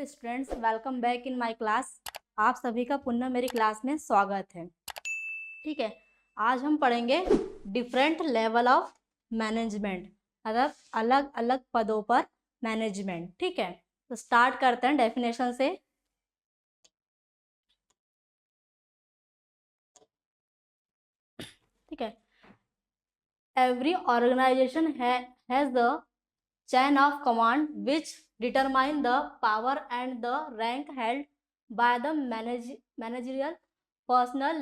Students, welcome back in my class. आप सभी का पुनः मेरी क्लास में स्वागत है। ठीक है, आज हम पढ़ेंगे डिफरेंट लेवल ऑफ मैनेजमेंट, मतलब अलग अलग पदों पर मैनेजमेंट। ठीक है, तो स्टार्ट करते हैं डेफिनेशन से। ठीक है, every organisation has the chain of command which determine the power and the rank held by the managerial personnel।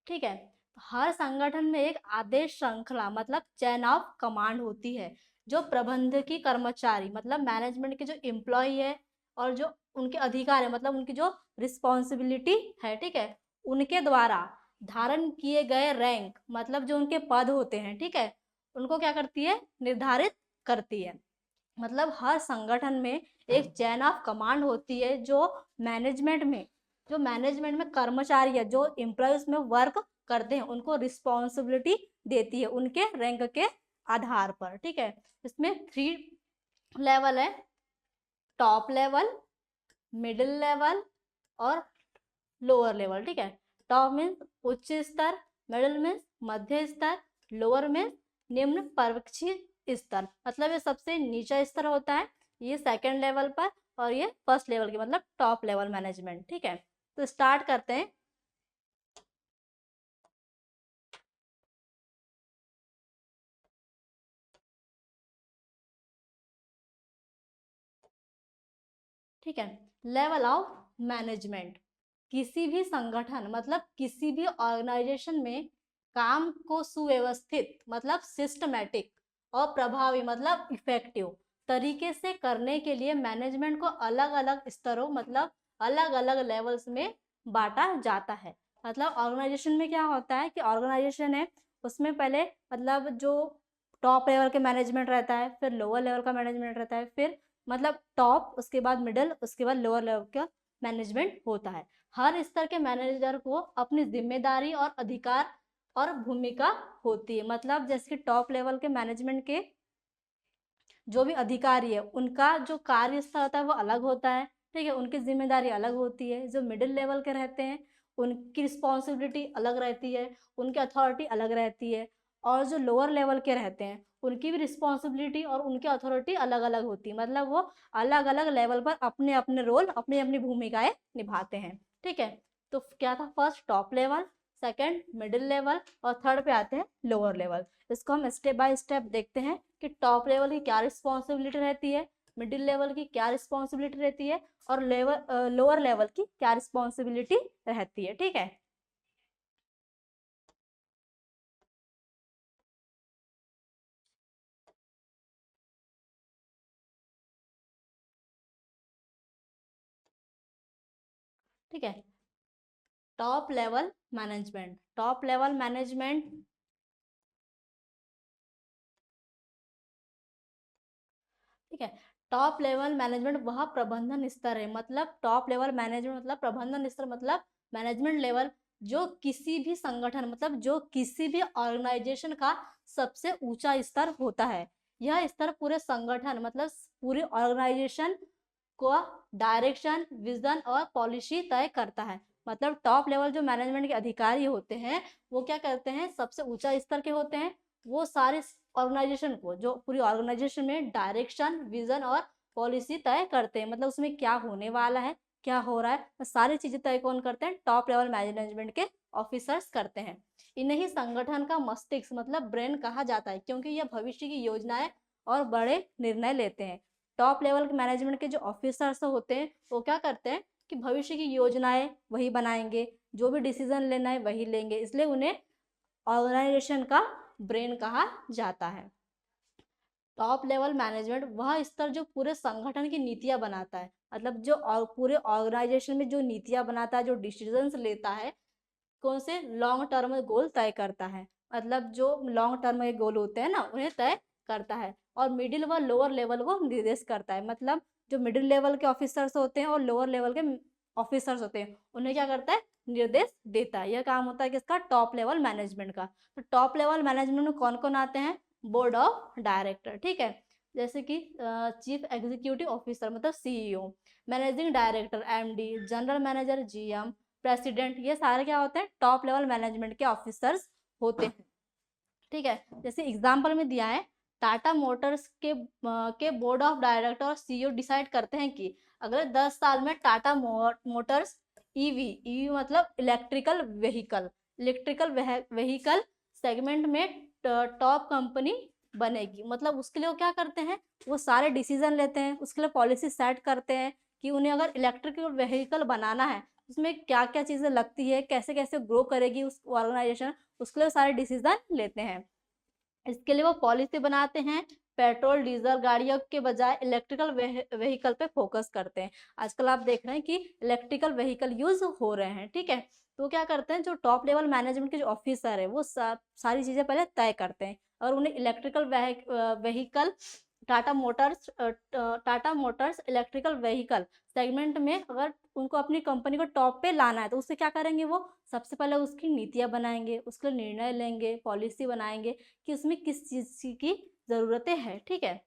ठीक है, हर संगठन में एक आदेश श्रृंखला मतलब चैन ऑफ कमांड होती है जो प्रबंधकीय कर्मचारी मतलब मैनेजमेंट के जो एम्प्लॉय है और जो उनके अधिकार है मतलब उनकी जो रिस्पॉन्सिबिलिटी है, ठीक है, उनके द्वारा धारण किए गए रैंक मतलब जो उनके पद होते हैं, ठीक है, उनको क्या करती है, निर्धारित करती है। मतलब हर संगठन में एक चैन ऑफ कमांड होती है जो मैनेजमेंट में कर्मचारी है, जो एम्प्लॉयज में वर्क करते हैं, उनको रिस्पॉन्सिबिलिटी देती है उनके रैंक के आधार पर। ठीक है, इसमें 3 लेवल है, टॉप लेवल, मिडिल लेवल और लोअर लेवल। ठीक है, टॉप मीन्स उच्च स्तर, मिडिल मीन्स मध्य स्तर, लोअर मीन्स निम्न पर्यवेक्षी स्तर, मतलब ये सबसे नीचा स्तर होता है, ये सेकंड लेवल पर, और ये फर्स्ट लेवल की मतलब टॉप लेवल मैनेजमेंट। ठीक है, तो स्टार्ट करते हैं। ठीक है, लेवल ऑफ मैनेजमेंट, किसी भी संगठन मतलब किसी भी ऑर्गेनाइजेशन में काम को सुव्यवस्थित मतलब सिस्टमैटिक और प्रभावी मतलब इफेक्टिव तरीके से करने के लिए मैनेजमेंट को अलग अलग स्तरों मतलब अलग अलग लेवल्स में बांटा जाता है। मतलब ऑर्गेनाइजेशन में क्या होता है कि ऑर्गेनाइजेशन है, उसमें पहले मतलब जो टॉप लेवल के मैनेजमेंट रहता है, फिर लोअर लेवल का मैनेजमेंट रहता है, फिर मतलब टॉप, उसके बाद मिडिल, उसके बाद लोअर लेवल का मैनेजमेंट होता है। हर स्तर के मैनेजर को अपनी जिम्मेदारी और अधिकार और भूमिका होती है। मतलब जैसे कि टॉप लेवल के मैनेजमेंट के जो भी अधिकारी है उनका जो कार्य स्तर होता है वो अलग होता है। ठीक है, उनकी जिम्मेदारी अलग होती है। जो मिडिल लेवल के रहते हैं उनकी रिस्पॉन्सिबिलिटी अलग रहती है, उनकी अथॉरिटी अलग रहती है, और जो लोअर लेवल के रहते हैं उनकी भी रिस्पॉन्सिबिलिटी और उनकी अथॉरिटी अलग अलग होती है। मतलब वो अलग अलग लेवल पर अपने अपने रोल, अपनी अपनी भूमिकाएं निभाते हैं। ठीक है, तो क्या था, first top level, second middle level और थर्ड पे आते हैं लोअर लेवल। इसको हम स्टेप बाय स्टेप देखते हैं कि टॉप लेवल की क्या रिस्पॉन्सिबिलिटी रहती है, मिडिल लेवल की क्या रिस्पॉन्सिबिलिटी रहती है, और लोअर लेवल की क्या रिस्पॉन्सिबिलिटी रहती है। ठीक है, ठीक है, top level management. Top level management, ठीक है, टॉप लेवल मैनेजमेंट वह प्रबंधन स्तर है, मतलब टॉप लेवल मैनेजमेंट मतलब प्रबंधन स्तर मतलब मैनेजमेंट लेवल जो किसी भी संगठन मतलब जो किसी भी ऑर्गेनाइजेशन का सबसे ऊंचा स्तर होता है। यह स्तर पूरे संगठन मतलब पूरे ऑर्गेनाइजेशन को डायरेक्शन, विजन और पॉलिसी तय करता है। मतलब टॉप लेवल जो मैनेजमेंट के अधिकारी होते हैं वो क्या करते हैं, सबसे ऊंचा स्तर के होते हैं, वो सारे ऑर्गेनाइजेशन को, जो पूरी ऑर्गेनाइजेशन में डायरेक्शन, विजन और पॉलिसी तय करते हैं। मतलब उसमें क्या होने वाला है, क्या हो रहा है, सारी चीजें तय कौन करते हैं, टॉप लेवल मैनेजमेंट के ऑफिसर्स करते हैं। इन्हें संगठन का मस्तिष्क मतलब ब्रेन कहा जाता है, क्योंकि यह भविष्य की योजनाएं और बड़े निर्णय लेते हैं। टॉप लेवल मैनेजमेंट के जो ऑफिसर्स होते हैं वो क्या करते हैं कि भविष्य की योजनाएं वही बनाएंगे, जो भी डिसीजन लेना है वही लेंगे, इसलिए उन्हें ऑर्गेनाइजेशन का ब्रेन कहा जाता है। टॉप लेवल मैनेजमेंट वह स्तर जो पूरे संगठन की नीतियां बनाता है, मतलब जो पूरे ऑर्गेनाइजेशन में जो नीतियां बनाता है, जो डिसीजंस लेता है, कौन से लॉन्ग टर्म गोल तय करता है, मतलब जो लॉन्ग टर्म के गोल होते हैं ना उन्हें तय करता है। और मिडिल व लोअर लेवल को निर्देश करता है, मतलब जो मिडिल लेवल के ऑफिसर्स होते हैं और लोअर लेवल के ऑफिसर्स होते हैं उन्हें क्या करता है, निर्देश देता है। यह काम होता है किसका, टॉप लेवल मैनेजमेंट का। तो टॉप लेवल मैनेजमेंट में कौन कौन आते हैं, बोर्ड ऑफ डायरेक्टर। ठीक है, जैसे कि चीफ एग्जीक्यूटिव ऑफिसर मतलब CEO, managing director MD, general manager GM, president, ये सारे क्या होते हैं, टॉप लेवल मैनेजमेंट के ऑफिसर्स होते हैं। ठीक है, जैसे एग्जाम्पल में दिया है, टाटा मोटर्स के बोर्ड ऑफ डायरेक्टर और सीईओ डिसाइड करते हैं कि अगले 10 साल में टाटा मोटर्स ईवी, ईवी मतलब इलेक्ट्रिकल व्हीकल सेगमेंट में टॉप कंपनी बनेगी। मतलब उसके लिए वो क्या करते हैं, वो सारे डिसीजन लेते हैं, उसके लिए पॉलिसी सेट करते हैं कि उन्हें अगर इलेक्ट्रिकल व्हीकल बनाना है, उसमें क्या क्या चीज़ें लगती है, कैसे कैसे ग्रो करेगी उस ऑर्गेनाइजेशन, उसके लिए सारे डिसीजन लेते हैं। इसके लिए वो पॉलिसी बनाते हैं, पेट्रोल डीजल गाड़ियों के बजाय इलेक्ट्रिकल व्हीकल पे फोकस करते हैं। आजकल आप देख रहे हैं कि इलेक्ट्रिकल व्हीकल यूज हो रहे हैं। ठीक है, तो क्या करते हैं, जो टॉप लेवल मैनेजमेंट के जो ऑफिसर है वो सारी चीजें पहले तय करते हैं और उन्हें electrical vehicle Tata Motors electrical vehicle segment में अगर उनको अपनी कंपनी को टॉप पे लाना है तो उससे क्या करेंगे, वो सबसे पहले उसकी नीतियां बनाएंगे, उसके लिए निर्णय लेंगे, पॉलिसी बनाएंगे कि उसमें किस चीज़ की ज़रूरतें हैं। ठीक है,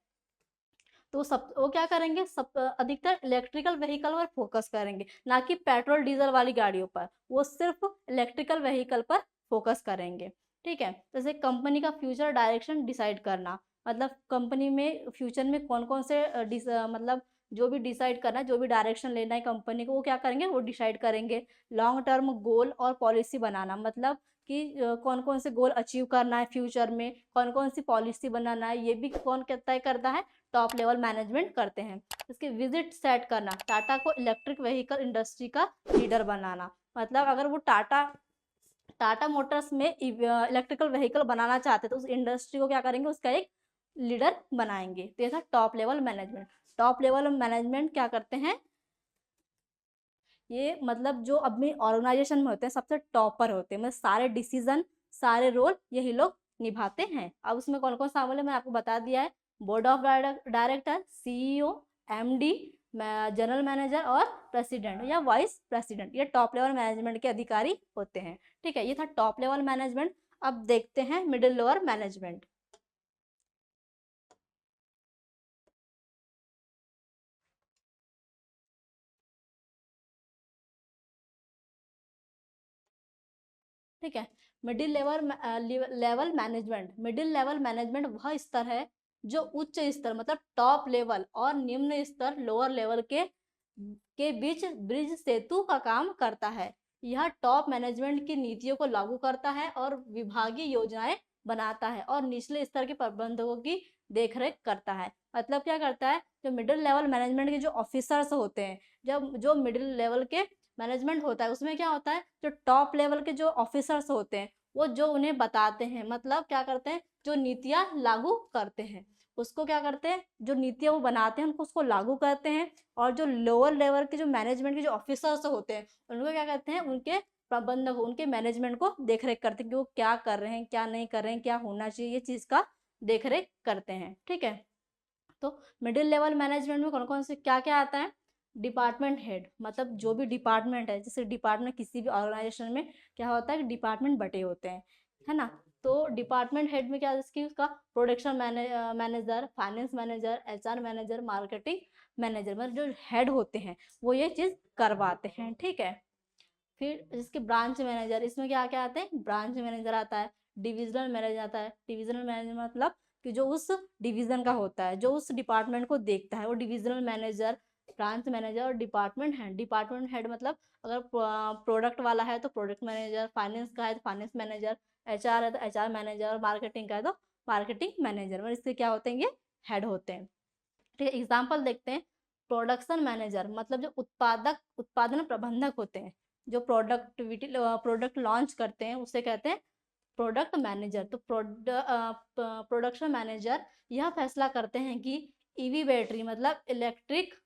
तो सब वो क्या करेंगे, सब अधिकतर इलेक्ट्रिकल व्हीकल पर फोकस करेंगे, ना कि पेट्रोल डीजल वाली गाड़ियों पर, वो सिर्फ इलेक्ट्रिकल व्हीकल पर फोकस करेंगे। ठीक है, जैसे कंपनी का फ्यूचर डायरेक्शन डिसाइड करना, मतलब कंपनी में फ्यूचर में कौन कौन से मतलब जो भी डिसाइड करना है, जो भी डायरेक्शन लेना है कंपनी को, वो क्या करेंगे, वो डिसाइड करेंगे। लॉन्ग टर्म गोल और पॉलिसी बनाना, मतलब कि कौन कौन से गोल अचीव करना है फ्यूचर में, कौन कौन सी पॉलिसी बनाना है, ये भी कौन तय करता है, टॉप लेवल मैनेजमेंट करते हैं। इसके विजिट सेट करना, टाटा को इलेक्ट्रिक व्हीकल इंडस्ट्री का लीडर बनाना, मतलब अगर वो टाटा मोटर्स में इलेक्ट्रिकल व्हीकल बनाना चाहते हैं तो उस इंडस्ट्री को क्या करेंगे, उसका एक लीडर बनाएंगे। तो ये था top level management. Top level management क्या करते हैं, ये मतलब जो अपनी ऑर्गेनाइजेशन में होते हैं सबसे टॉपर होते हैं, मतलब सारे डिसीजन सारे रोल यही लोग निभाते हैं। अब उसमें कौन कौन शामिल है मैंने आपको बता दिया है, board of director, CEO, MD, general manager और प्रेसिडेंट या वाइस प्रेसिडेंट, ये टॉप लेवल मैनेजमेंट के अधिकारी होते हैं। ठीक है, ये था टॉप लेवल मैनेजमेंट। अब देखते हैं मिडिल लेवल मैनेजमेंट। ठीक है, मिडिल लेवल मैनेजमेंट वह स्तर है जो उच्च स्तर मतलब टॉप लेवल और निम्न स्तर लोअर लेवल के बीच ब्रिज सेतु का काम करता है। यह टॉप मैनेजमेंट की नीतियों को लागू करता है और विभागीय योजनाएं बनाता है और निचले स्तर के प्रबंधकों की देखरेख करता है। मतलब क्या करता है, जो मिडिल लेवल मैनेजमेंट के जो ऑफिसर्स होते हैं, जब जो मिडिल लेवल के मैनेजमेंट होता है उसमें क्या होता है, जो टॉप लेवल के जो ऑफिसर्स होते हैं वो जो उन्हें बताते हैं, मतलब क्या करते हैं, जो नीतियां लागू करते हैं उसको क्या करते हैं, जो नीतियां वो बनाते हैं उनको उसको लागू करते हैं। और जो लोअर लेवल के जो मैनेजमेंट के जो ऑफिसर्स होते हैं उनको क्या करते हैं, उनके प्रबंधक उनके मैनेजमेंट को देखरेख करते हैं कि वो क्या कर रहे हैं, क्या नहीं कर रहे हैं, क्या होना चाहिए, ये चीज का देखरेख करते हैं। ठीक है, तो मिडिल लेवल मैनेजमेंट में कौन कौन से क्या क्या आता है, डिपार्टमेंट हेड, मतलब जो भी डिपार्टमेंट है, जैसे डिपार्टमेंट किसी भी ऑर्गेनाइजेशन में क्या होता है कि डिपार्टमेंट बटे होते हैं, है ना। तो डिपार्टमेंट हेड में क्या इसकी उसका production manager, finance manager, HR manager, marketing manager, मतलब जो हेड होते हैं वो ये चीज करवाते हैं। ठीक है, फिर इसके ब्रांच मैनेजर, इसमें क्या क्या आते हैं, ब्रांच मैनेजर आता है, डिविजनल मैनेजर आता है। डिविजनल मैनेजर मतलब कि जो उस डिवीजन का होता है, जो उस डिपार्टमेंट को देखता है, वो डिविजनल मैनेजर, ब्रांच मैनेजर और डिपार्टमेंट हेड मतलब अगर प्रोडक्ट वाला है तो प्रोडक्ट मैनेजर, फाइनेंस का है तो फाइनेंस मैनेजर, एचआर है तो एचआर मैनेजर और मार्केटिंग का है तो मार्केटिंग मैनेजर, मतलब इससे क्या होते हैं, ये हेड होते हैं। ठीक है, एग्जाम्पल देखते हैं। प्रोडक्शन मैनेजर मतलब जो उत्पादन प्रबंधक होते हैं, जो प्रोडक्ट लॉन्च करते हैं उसे कहते हैं प्रोडक्ट मैनेजर। तो प्रोडक्शन मैनेजर यह फैसला करते हैं कि ईवी बैटरी मतलब इलेक्ट्रिकल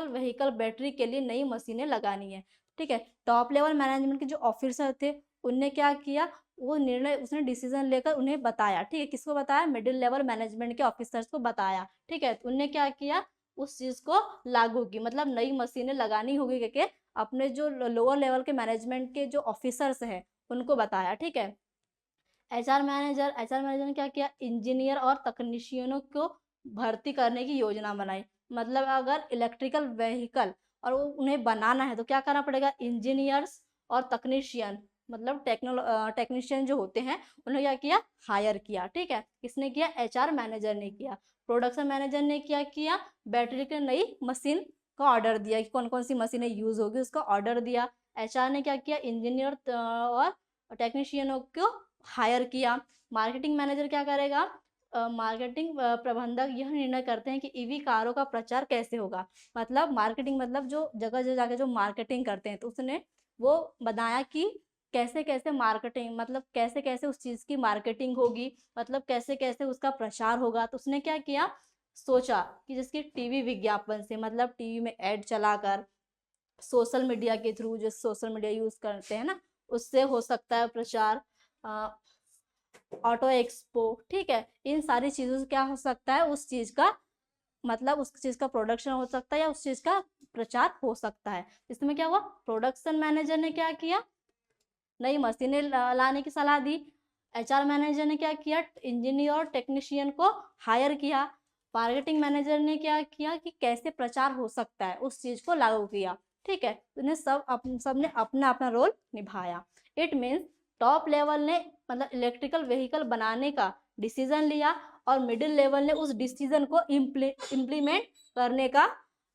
व्हीकल बैटरी के लिए नई मशीनें लगानी है। ठीक है, टॉप लेवल मैनेजमेंट के जो ऑफिसर थे उनने क्या किया, वो निर्णय उसने डिसीजन लेकर उन्हें बताया। ठीक है, किसको बताया, मिडिल लेवल मैनेजमेंट के ऑफिसर्स को बताया। ठीक है, तो उनने क्या किया, उस चीज को लागू की, मतलब नई मशीनें लगानी होगी करके अपने जो लोअर लेवल के मैनेजमेंट के जो ऑफिसर्स हैं उनको बताया। ठीक है, एचआर मैनेजर ने क्या किया, इंजीनियर और तकनीशियनों को भर्ती करने की योजना बनाई। मतलब अगर इलेक्ट्रिकल व्हीकल और उन्हें बनाना है तो क्या करना पड़ेगा, इंजीनियर्स और तकनीशियन मतलब टेक्नीशियन जो होते हैं उन्हें क्या किया, हायर किया। ठीक है, किसने किया, एचआर मैनेजर ने किया। प्रोडक्शन मैनेजर ने क्या किया, बैटरी की नई मशीन का ऑर्डर दिया कि कौन कौन सी मशीनें यूज होगी उसका ऑर्डर दिया। एचआर ने क्या किया, इंजीनियर और टेक्नीशियनों को हायर किया। मार्केटिंग मैनेजर क्या करेगा, मार्केटिंग प्रबंधक यह निर्णय करते हैं कि ईवी कारों का प्रचार कैसे होगा। मतलब मार्केटिंग मतलब जो जगह जगह जाके जो मार्केटिंग करते हैं, तो उसने वो बताया कि कैसे कैसे मार्केटिंग मतलब कैसे कैसे उस चीज़ की मार्केटिंग होगी, मतलब कैसे कैसे उसका प्रचार होगा। तो उसने क्या किया, सोचा कि जिसकी टीवी विज्ञापन से मतलब टीवी में ऐड चलाकर, सोशल मीडिया के थ्रू जो सोशल मीडिया यूज करते हैं ना, उससे हो सकता है प्रचार, ऑटो एक्सपो। ठीक है, इन सारी चीजों से क्या हो सकता है, उस चीज का मतलब उस चीज का प्रोडक्शन हो सकता है या उस चीज का प्रचार हो सकता है। इसमें क्या हुआ, प्रोडक्शन मैनेजर ने क्या किया, नई मशीनें लाने की सलाह दी। एचआर मैनेजर ने क्या किया, इंजीनियर और टेक्नीशियन को हायर किया। मार्केटिंग मैनेजर ने क्या किया कि कैसे प्रचार हो सकता है उस चीज को लागू किया। ठीक है, उन्हें सबने अपना अपना रोल निभाया। इट मीन्स टॉप लेवल ने मतलब इलेक्ट्रिकल व्हीकल बनाने का डिसीजन लिया और मिडिल लेवल ने उस डिसीजन को इम्प्लीमेंट करने का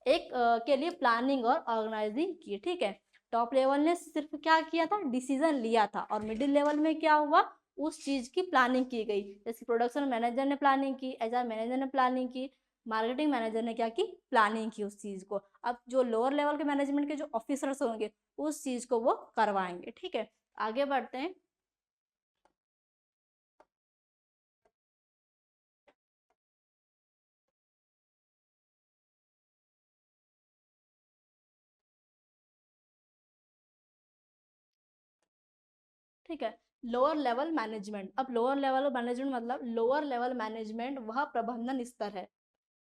के लिए प्लानिंग और ऑर्गेनाइजिंग की। ठीक है, टॉप लेवल ने सिर्फ क्या किया था, डिसीजन लिया था, और मिडिल लेवल में क्या हुआ, उस चीज की प्लानिंग की गई। जैसे प्रोडक्शन मैनेजर ने प्लानिंग की, एचआर मैनेजर ने प्लानिंग की, मार्केटिंग मैनेजर ने क्या की, प्लानिंग की उस चीज को। अब जो लोअर लेवल के मैनेजमेंट के जो ऑफिसर्स होंगे उस चीज को वो करवाएंगे। ठीक है, आगे बढ़ते हैं। ठीक है, लोअर लेवल मैनेजमेंट। अब लोअर लेवल मैनेजमेंट मतलब लोअर लेवल मैनेजमेंट वह प्रबंधन स्तर है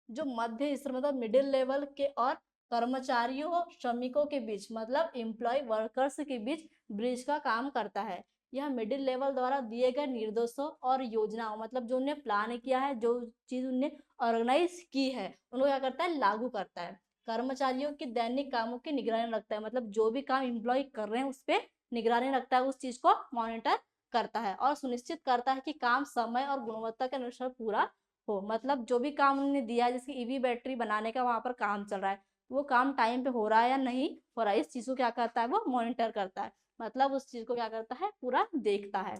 जो मध्य स्तर मतलब मिडिल लेवल के और कर्मचारियों श्रमिकों के बीच मतलब एम्प्लॉय वर्कर्स के बीच ब्रिज का काम करता है। यह मिडिल लेवल द्वारा दिए गए निर्देशों और योजनाओं मतलब जो उन्हें प्लान किया है, जो चीज उन्हें ऑर्गेनाइज की है, उनको क्या करता है, लागू करता है। कर्मचारियों के दैनिक कामों की निगरानी रखता है, मतलब जो भी काम एम्प्लॉय कर रहे हैं उस पर निगरानी रखता है, उस चीज को मॉनिटर करता है और सुनिश्चित करता है कि काम समय और गुणवत्ता के अनुसार पूरा हो। मतलब जो भी काम उन्होंने दिया है, जैसे ईवी बैटरी बनाने का वहां पर काम चल रहा है, वो काम टाइम पे हो रहा है या नहीं हो रहा है, इस चीज को क्या करता है, वो मॉनिटर करता है। मतलब उस चीज को क्या करता है, पूरा देखता है।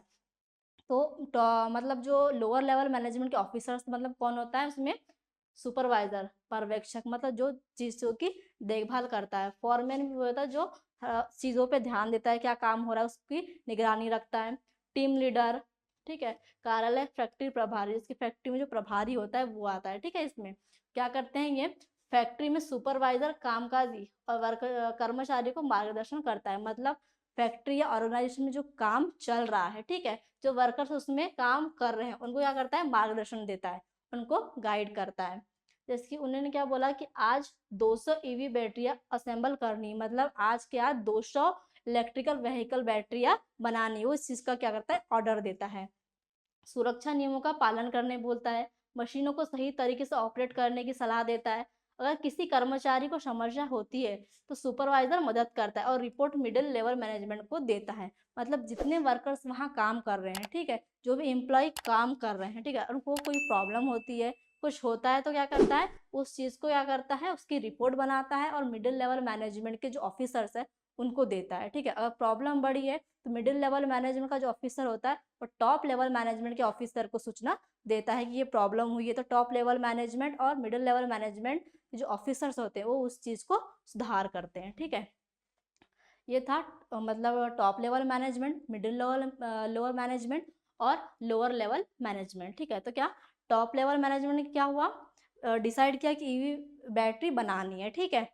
तो मतलब जो लोअर लेवल मैनेजमेंट के ऑफिसर्स मतलब कौन होता है उसमें, सुपरवाइजर पर्यवेक्षक मतलब जो चीजों की देखभाल करता है। फॉरमैन भी होता है जो चीजों पे ध्यान देता है, क्या काम हो रहा है उसकी निगरानी रखता है। टीम लीडर, ठीक है। कार्यालय फैक्ट्री प्रभारी, इसकी फैक्ट्री में जो प्रभारी होता है वो आता है। ठीक है, इसमें क्या करते हैं ये, फैक्ट्री में सुपरवाइजर कामकाजी और वर्क कर्मचारी को मार्गदर्शन करता है। मतलब फैक्ट्री या ऑर्गेनाइजेशन में जो काम चल रहा है, ठीक है, जो वर्कर्स उसमें काम कर रहे हैं उनको क्या करता है, मार्गदर्शन देता है, उनको गाइड करता है। जैसे कि उन्होंने क्या बोला कि आज 200 ईवी बैटरियां असेंबल करनी, मतलब आज के आज 200 इलेक्ट्रिकल व्हीकल बैटरियां बनानी, वो इस चीज का क्या करता है, ऑर्डर देता है। सुरक्षा नियमों का पालन करने बोलता है, मशीनों को सही तरीके से ऑपरेट करने की सलाह देता है। अगर किसी कर्मचारी को समस्या होती है तो सुपरवाइजर मदद करता है और रिपोर्ट मिडिल लेवल मैनेजमेंट को देता है। मतलब जितने वर्कर्स वहाँ काम कर रहे हैं, ठीक है, जो भी एम्प्लॉय काम कर रहे हैं, ठीक है, उनको कोई प्रॉब्लम होती है, कुछ होता है तो क्या करता है, उस चीज को क्या करता है, उसकी रिपोर्ट बनाता है और मिडिल लेवल मैनेजमेंट के जो ऑफिसर्स है उनको देता है। ठीक है, अगर प्रॉब्लम बड़ी है तो मिडिल लेवल मैनेजमेंट का जो ऑफिसर होता है वो टॉप लेवल मैनेजमेंट के ऑफिसर को सूचना देता है कि ये प्रॉब्लम हुई है, तो टॉप लेवल मैनेजमेंट और मिडिल लेवल मैनेजमेंट जो ऑफिसर्स होते हैं वो उस चीज को सुधार करते हैं। ठीक है, ये था मतलब top level management, middle level lower management और लोअर लेवल मैनेजमेंट। ठीक है, तो क्या टॉप लेवल मैनेजमेंट ने क्या हुआ, डिसाइड किया कि ईवी बैटरी बनानी है। ठीक है,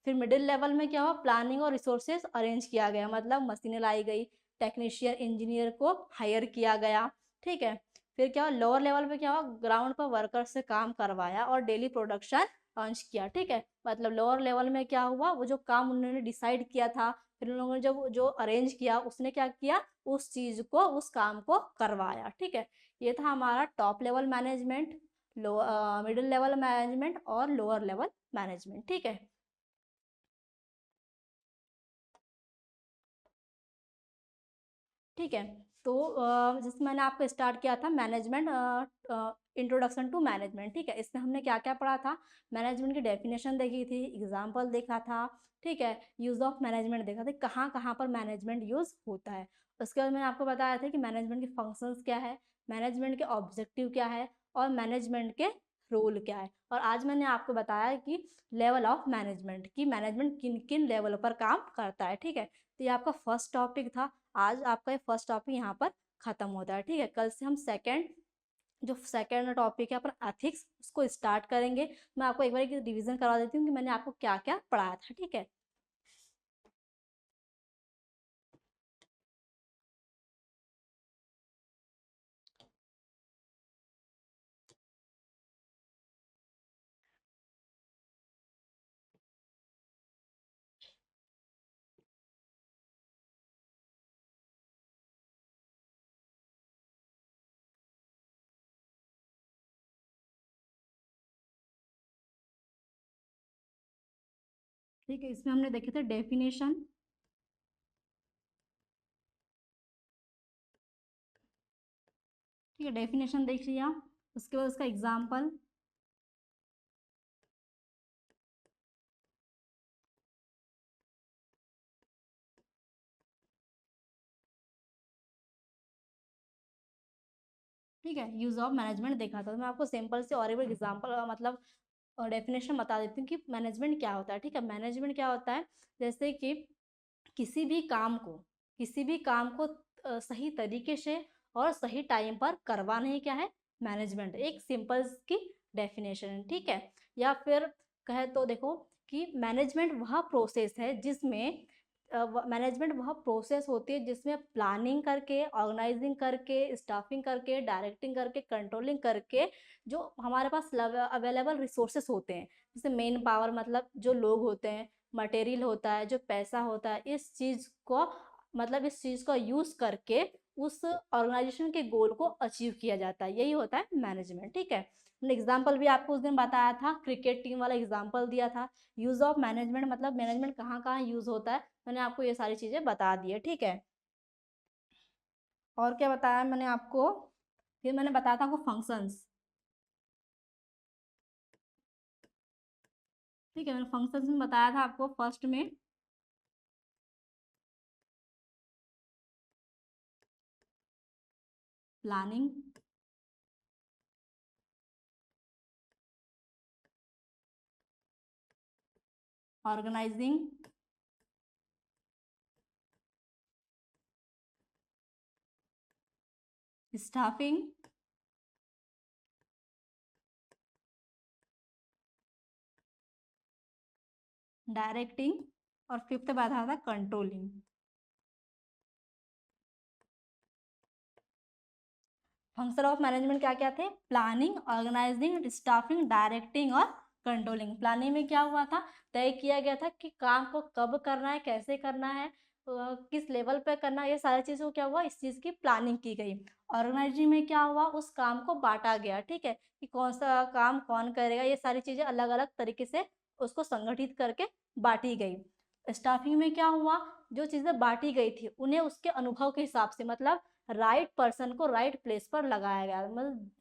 फिर मिडिल लेवल में क्या हुआ, प्लानिंग और रिसोर्सेज अरेंज किया गया, मतलब मशीनें लाई गई, टेक्नीशियन इंजीनियर को हायर किया गया। ठीक है, फिर क्या हुआ, लोअर लेवल पे क्या हुआ, ग्राउंड पर वर्कर से काम करवाया और डेली प्रोडक्शन अंश किया, ठीक है। मतलब लोअर लेवल में क्या हुआ, वो जो काम उन्होंने डिसाइड किया था, फिर उन लोगों ने जब जो अरेंज किया, उसने क्या किया, उस चीज को, उस काम को करवाया, ठीक है। ये था हमारा top level management, low middle level management और लोअर लेवल मैनेजमेंट, ठीक है। ठीक है। तो जैसे मैंने आपको स्टार्ट किया था मैनेजमेंट, इंट्रोडक्शन टू मैनेजमेंट, ठीक है। इसमें हमने क्या क्या पढ़ा था, मैनेजमेंट की डेफिनेशन देखी थी, एग्जाम्पल देखा था, ठीक है। यूज ऑफ मैनेजमेंट देखा था, कहाँ कहाँ पर मैनेजमेंट यूज होता है। उसके बाद मैंने आपको बताया था कि मैनेजमेंट के फंक्शंस क्या है, मैनेजमेंट के ऑब्जेक्टिव क्या है, और मैनेजमेंट के रोल क्या है। और आज मैंने आपको बताया कि लेवल ऑफ मैनेजमेंट, की मैनेजमेंट किन किन लेवल पर काम करता है, ठीक है। तो ये आपका फर्स्ट टॉपिक था। आज आपका ये फर्स्ट टॉपिक यहाँ पर खत्म होता है, ठीक है। कल से हम जो सेकेंड टॉपिक है अपना एथिक्स, उसको स्टार्ट करेंगे। मैं आपको एक बार रिवीजन करवा देती हूँ कि मैंने आपको क्या क्या पढ़ाया था, ठीक है। ठीक है, इसमें हमने देखे थे डेफिनेशन, ठीक है, डेफिनेशन देख लिया। उसके बाद उसका एग्जाम्पल, ठीक है। यूज ऑफ मैनेजमेंट देखा था। तो मैं आपको सिंपल से और एक एग्जाम्पल, मतलब डेफिनेशन बता देती हूँ कि मैनेजमेंट क्या होता है, ठीक है। मैनेजमेंट क्या होता है, जैसे कि किसी भी काम को, किसी भी काम को सही तरीके से और सही टाइम पर करवाना ही क्या है, मैनेजमेंट। एक सिंपल की डेफिनेशन है, ठीक है। या फिर कहे तो देखो कि मैनेजमेंट वह प्रोसेस है जिसमें, मैनेजमेंट वह प्रोसेस होती है जिसमें प्लानिंग करके, ऑर्गेनाइजिंग करके, स्टाफिंग करके, डायरेक्टिंग करके, कंट्रोलिंग करके, जो हमारे पास अवेलेबल रिसोर्सेस होते हैं, जैसे मेन पावर, मतलब जो लोग होते हैं, मटेरियल होता है, जो पैसा होता है, इस चीज को, मतलब इस चीज को यूज करके उस ऑर्गेनाइजेशन के गोल को अचीव किया जाता है, यही होता है मैनेजमेंट, ठीक है। मैंने एग्जाम्पल भी आपको उस दिन बताया था, क्रिकेट टीम वाला एग्जाम्पल दिया था। यूज ऑफ मैनेजमेंट मतलब मैनेजमेंट कहाँ कहाँ यूज होता है, मैंने आपको ये सारी चीजें बता दी है, ठीक है। और क्या बताया मैंने आपको, फिर मैंने बताया था आपको फंक्शंस, ठीक है। मैंने फंक्शंस में बताया था आपको, फर्स्ट में प्लानिंग, ऑर्गेनाइजिंग, स्टाफिंग, डायरेक्टिंग, और फिफ्थ बात आता था कंट्रोलिंग। फंक्शन ऑफ मैनेजमेंट क्या क्या थे, प्लानिंग, ऑर्गेनाइजिंग, स्टाफिंग, डायरेक्टिंग और कंट्रोलिंग। प्लानिंग में क्या हुआ था, तय किया गया था कि काम को कब करना है, कैसे करना है, किस लेवल पे करना है, ये सारी चीज़ों को क्या हुआ, इस चीज़ की प्लानिंग की गई। ऑर्गेनाइजिंग में क्या हुआ, उस काम को बांटा गया, ठीक है, कि कौन सा काम कौन करेगा, ये सारी चीज़ें अलग अलग तरीके से उसको संगठित करके बांटी गई। स्टाफिंग में क्या हुआ, जो चीज़ें बांटी गई थी उन्हें उसके अनुभव के हिसाब से, मतलब राइट पर्सन को राइट प्लेस पर लगाया गया,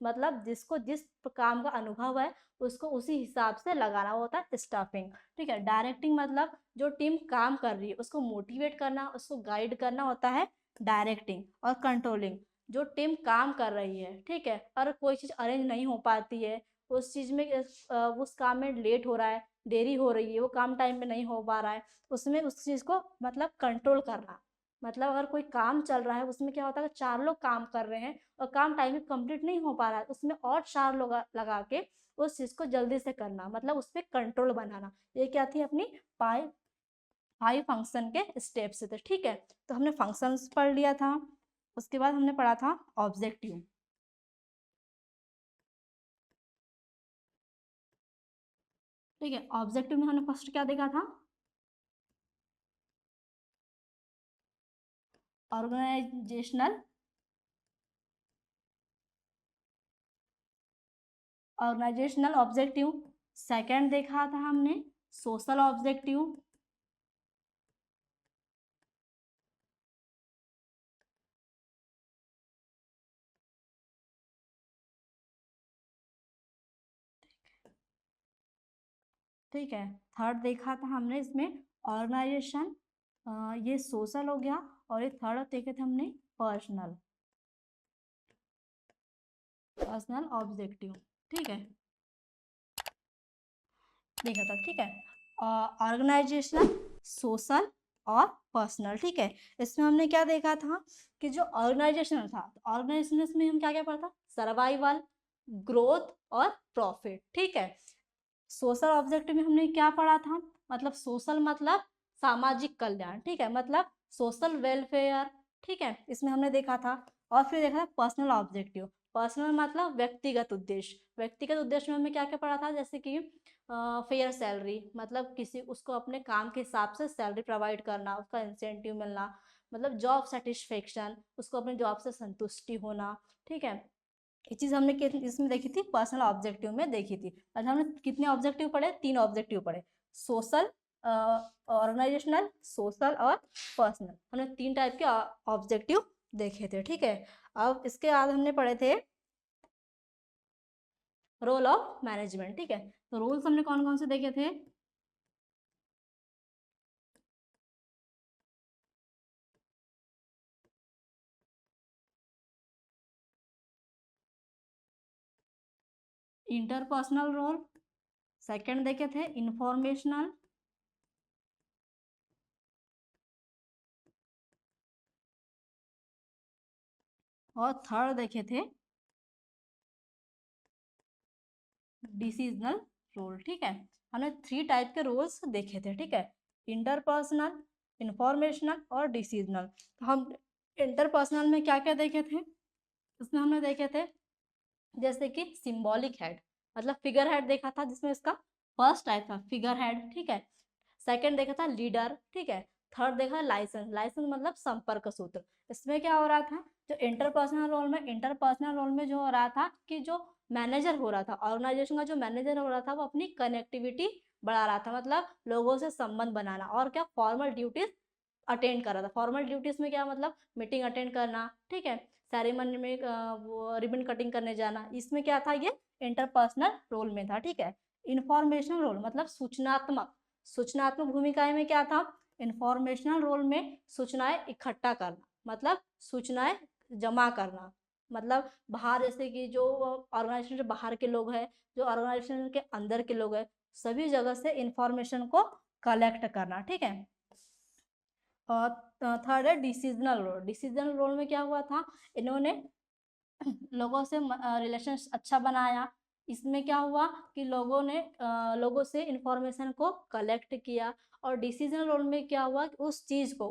मतलब जिसको जिस काम का अनुभव है उसको उसी हिसाब से लगाना होता है स्टाफिंग, ठीक है। डायरेक्टिंग मतलब जो टीम काम कर रही है उसको मोटिवेट करना, उसको गाइड करना होता है डायरेक्टिंग। और कंट्रोलिंग, जो टीम काम कर रही है, ठीक है, और कोई चीज़ अरेंज नहीं हो पाती है, उस चीज़ में उस काम में लेट हो रहा है, देरी हो रही है, वो काम टाइम पे नहीं हो पा रहा है, उसमें उस चीज़ को मतलब कंट्रोल करना। मतलब अगर कोई काम चल रहा है उसमें क्या होता है, चार लोग काम कर रहे हैं और काम टाइम पे कंप्लीट नहीं हो पा रहा है, उसमें और चार लोग लगा के उस चीज को जल्दी से करना, मतलब उस पर कंट्रोल बनाना। ये क्या थी अपनी फाइव फाइव फंक्शन के स्टेप्स थे, ठीक है। तो हमने फंक्शंस पढ़ लिया था। उसके बाद हमने पढ़ा था ऑब्जेक्टिव, ठीक है। ऑब्जेक्टिव में हमने फर्स्ट क्या देखा था, ऑर्गेनाइजेशनल ऑब्जेक्टिव। सेकंड देखा था हमने सोशल ऑब्जेक्टिव। ठीक है। थर्ड देखा था हमने इसमें ऑर्गेनाइजेशन, ये सोशल हो गया, और ये थर्ड देखे थे हमने पर्सनल, पर्सनल ऑब्जेक्टिव। ठीक है, देखा था। ठीक है, ऑर्गेनाइजेशनल, सोशल और पर्सनल। ठीक है, इसमें हमने क्या देखा था कि जो ऑर्गेनाइजेशनल था, ऑर्गेनाइजेशन में हम क्या क्या पढ़ा था, सर्वाइवल, ग्रोथ और प्रॉफिट। ठीक है। सोशल ऑब्जेक्टिव में हमने क्या पढ़ा था, मतलब सोशल मतलब सामाजिक कल्याण। ठीक है, मतलब सोशल वेलफेयर। ठीक है, इसमें हमने देखा था। और फिर देखा था पर्सनल ऑब्जेक्टिव। पर्सनल मतलब व्यक्तिगत उद्देश्य। व्यक्तिगत उद्देश्य में हमने क्या क्या पढ़ा था, जैसे कि फेयर सैलरी, मतलब किसी उसको अपने काम के हिसाब से सैलरी प्रोवाइड करना, उसका इंसेंटिव मिलना, मतलब जॉब सेटिस्फेक्शन, उसको अपने जॉब से संतुष्टि होना। ठीक है, ये चीज़ हमने इसमें देखी थी, पर्सनल ऑब्जेक्टिव में देखी थी। अच्छा, हमने कितने ऑब्जेक्टिव पढ़े, 3 ऑब्जेक्टिव पढ़े, सोशल, ऑर्गेनाइजेशनल, सोशल और पर्सनल। हमने 3 टाइप के ऑब्जेक्टिव देखे थे। ठीक है, अब इसके बाद हमने पढ़े थे रोल ऑफ मैनेजमेंट। ठीक है, तो रोल्स हमने कौन कौन से देखे थे, इंटरपर्सनल रोल, सेकंड देखे थे इंफॉर्मेशनल, और थर्ड देखे थे डिसीजनल रोल। ठीक है, हमने 3 टाइप के रोल्स देखे थे। ठीक है, इंटरपर्सनल, इंफॉर्मेशनल और डिसीजनल। तो हम इंटरपर्सनल में क्या क्या देखे थे, उसमें हमने देखे थे जैसे कि सिंबॉलिक हेड, मतलब फिगर हेड देखा था, जिसमें इसका फर्स्ट टाइप था फिगर हेड। ठीक है, सेकंड देखा था लीडर। ठीक है, थर्ड देखा लाइसेंस। लाइसेंस मतलब संपर्क सूत्र। इसमें क्या हो रहा था, जो इंटरपर्सनल रोल में जो हो रहा था कि जो मैनेजर हो रहा था, ऑर्गेनाइजेशन का जो मैनेजर हो रहा था, वो अपनी कनेक्टिविटी बढ़ा रहा था, मतलब लोगों से संबंध बनाना, और क्या फॉर्मल ड्यूटीज अटेंड कर रहा था। फॉर्मल ड्यूटीज में क्या मतलब मीटिंग अटेंड करना। ठीक है, सेरेमनी में वो रिबन कटिंग करने जाना, इसमें क्या था, ये इंटरपर्सनल रोल में था। ठीक है, इंफॉर्मेशनल रोल मतलब सूचनात्मक, सूचनात्मक भूमिकाएं में क्या था, इंफॉर्मेशनल रोल में सूचनाएं इकट्ठा करना, मतलब सूचनाएं जमा करना, मतलब बाहर जैसे कि जो ऑर्गेनाइजेशन से बाहर के लोग हैं, जो ऑर्गेनाइजेशन के अंदर के लोग हैं, सभी जगह से इंफॉर्मेशन को कलेक्ट करना। ठीक है, और थर्ड है डिसीजनल रोल। डिसीजनल रोल में क्या हुआ था, इन्होंने लोगों से रिलेशन अच्छा बनाया। इसमें क्या हुआ कि लोगों ने लोगों से इंफॉर्मेशन को कलेक्ट किया, और डिसीजन रोल में क्या हुआ कि उस चीज़ को,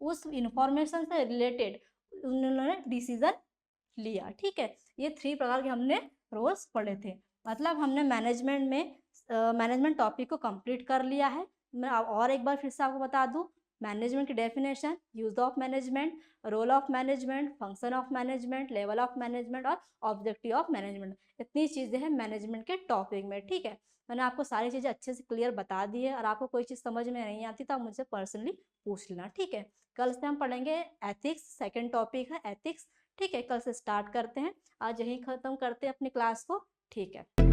उस इंफॉर्मेशन से रिलेटेड उन्होंने डिसीजन लिया। ठीक है, ये 3 प्रकार के हमने रोल्स पढ़े थे। मतलब हमने मैनेजमेंट में मैनेजमेंट टॉपिक को कंप्लीट कर लिया है। मैं और एक बार फिर से आपको बता दूं, मैनेजमेंट की definition, use of management, role of management, function of management, level of management और ऑब्जेक्टिव ऑफ मैनेजमेंट। इतनी चीज़ें हैं मैनेजमेंट के टॉपिक में। ठीक है, मैंने आपको सारी चीज़ें अच्छे से क्लियर बता दी है, और आपको कोई चीज़ समझ में नहीं आती तो आप मुझसे पर्सनली पूछ लेना। ठीक है, कल से हम पढ़ेंगे एथिक्स, सेकेंड टॉपिक है एथिक्स। ठीक है, कल से स्टार्ट करते हैं, आज यहीं ख़त्म करते हैं अपनी क्लास को। ठीक है।